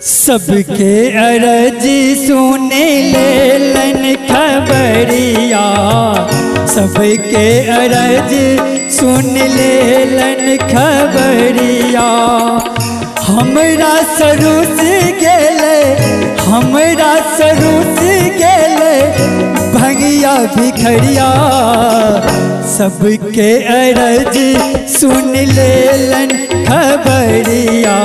सबके अरजी सुने लेलन खबरिया, सबके अरजी सुन लेलन खबरिया। हमरा सरुस गेले, हमरा सरुस गेले भंगिया भिखरिया। सबके अरजी सुन लेलन खबरिया,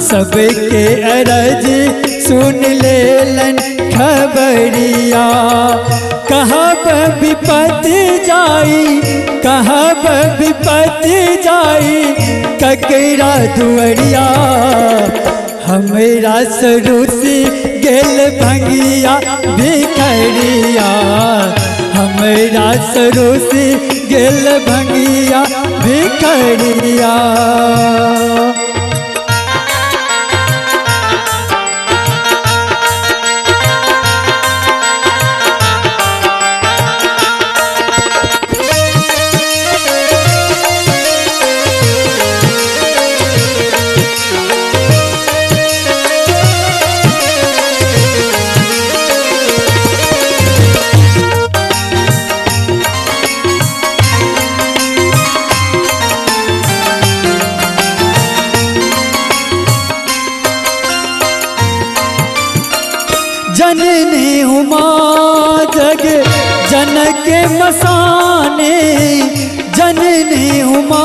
सबके अरजी सुन लेलन खबरिया। कहब विपत्ति जाई, कहब विपत्ति जाई ककरा दुअरिया। हमरा सरुसी गेल भंगिया भिखरिया, हमरा सरुसी गेल भंगिया भिखरिया। जननी उमा जग जनक मसाने, जननी उमा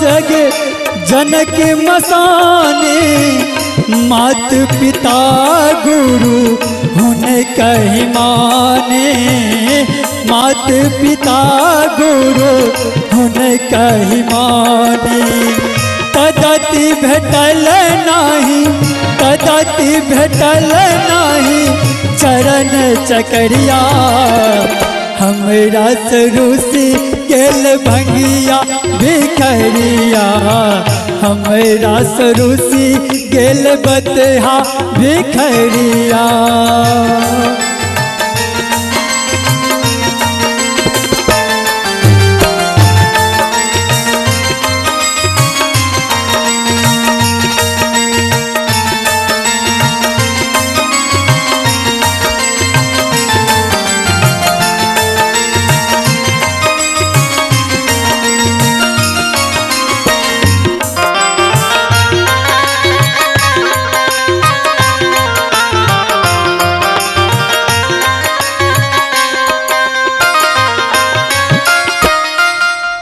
जग जनक मसाने। मात पिता गुरु हुन कहि माने, मात पिता गुरु हुन कहि माने। तदति भेटल नाही, तदति भेटल नाही चरण चकरिया। हमरा सरुसी गेल भंगिया भिखरिया, हमरा सरुसी गेल बतहा भिखरिया।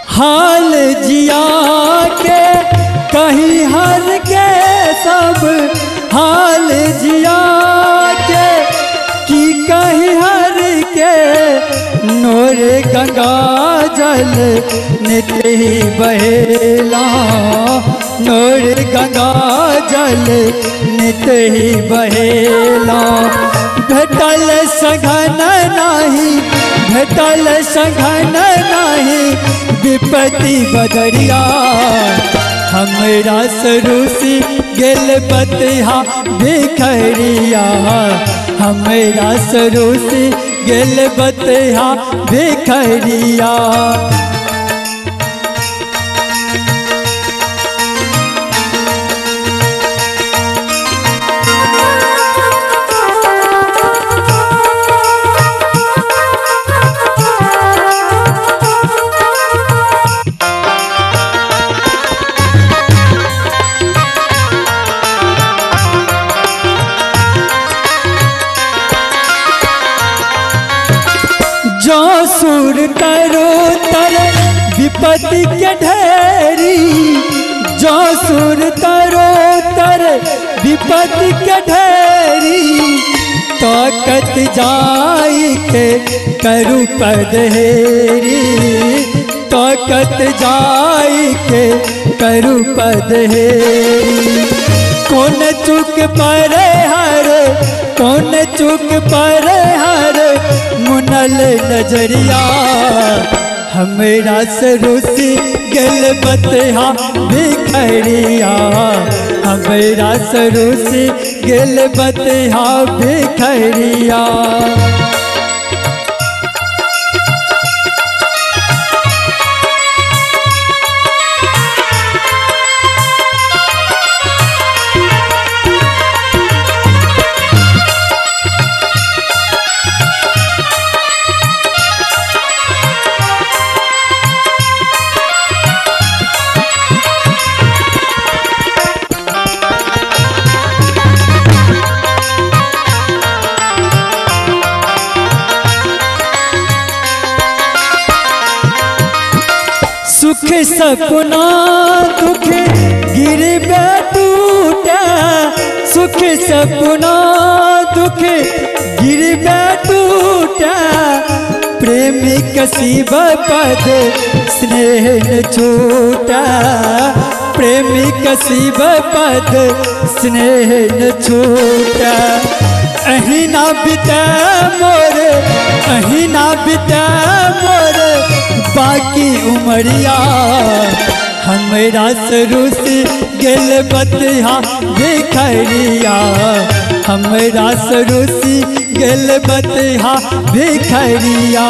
हाल जिया के कहीं हर के सब, हाल जिया के की कहीं हर के। नोर गंगा जल नित ही बहेला, नोर गंगा जल नित ही बहेला। भेटल सघन नाही, भेटल सघन नाही विपत्ति बदरिया। हमरा सरुसी गेल बतहा भिखरिया, हमरा सरुसी गेल बतहा भिखरिया। जो सुर तरो तर विपत्ति के ढेरी, जो सुर तरो तर विपत्ति के ढेरी। ताकत जाई के करू पदहेरी, ताकत जाई के करू पदहेरी। कौन चुक पर हर, कौन चुक पर हर मुनल नजरिया। हमरा सरुसी गेल बतहा भिखरिया, हमरा सरुसी गेल बतहा भिखरिया। सुख सपना दुख गिरबे टूटा, सुख सपना दुख गिरबे टूटा, प्रेमी कसीब पद स्नेह न छूटा, प्रेमी कसीब पद स्नेह न छूटा। अही ना बिता मोर, अही ना बिता मोर बाकी उमरिया, हमरा सरुसी गेल बतिहा भिखरिया, हमरा सरुसी गेल बतिहा भिखरिया।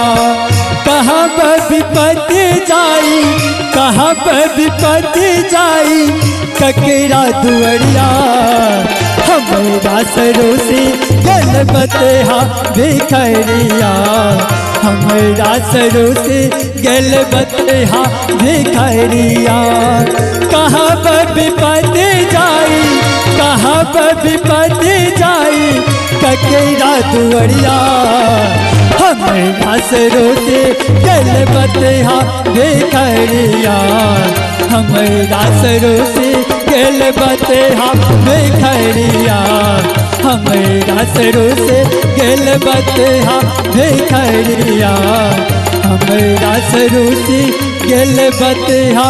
कहाँ विपत्ति जाई, कहाँ विपत्ति जाई ककेरा दुअरिया, हमरा सरुसी गेल बतिहा भिखरिया, हमरा सरुसी गेल बतिहा भिखरिया। कहाँ विपत्ति जाई, कहाँ विपत्ति जाई ककेरा दुअरिया, हमरा सरुसी गेल बतिहा भिखरिया, हमरा सरुसी गेल बतिहा भिखरिया, हमरा सरुसी गेल बतिहा भिखरिया, हमरा सरुसी गेल बतिहा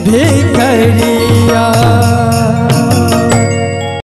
भिखरिया।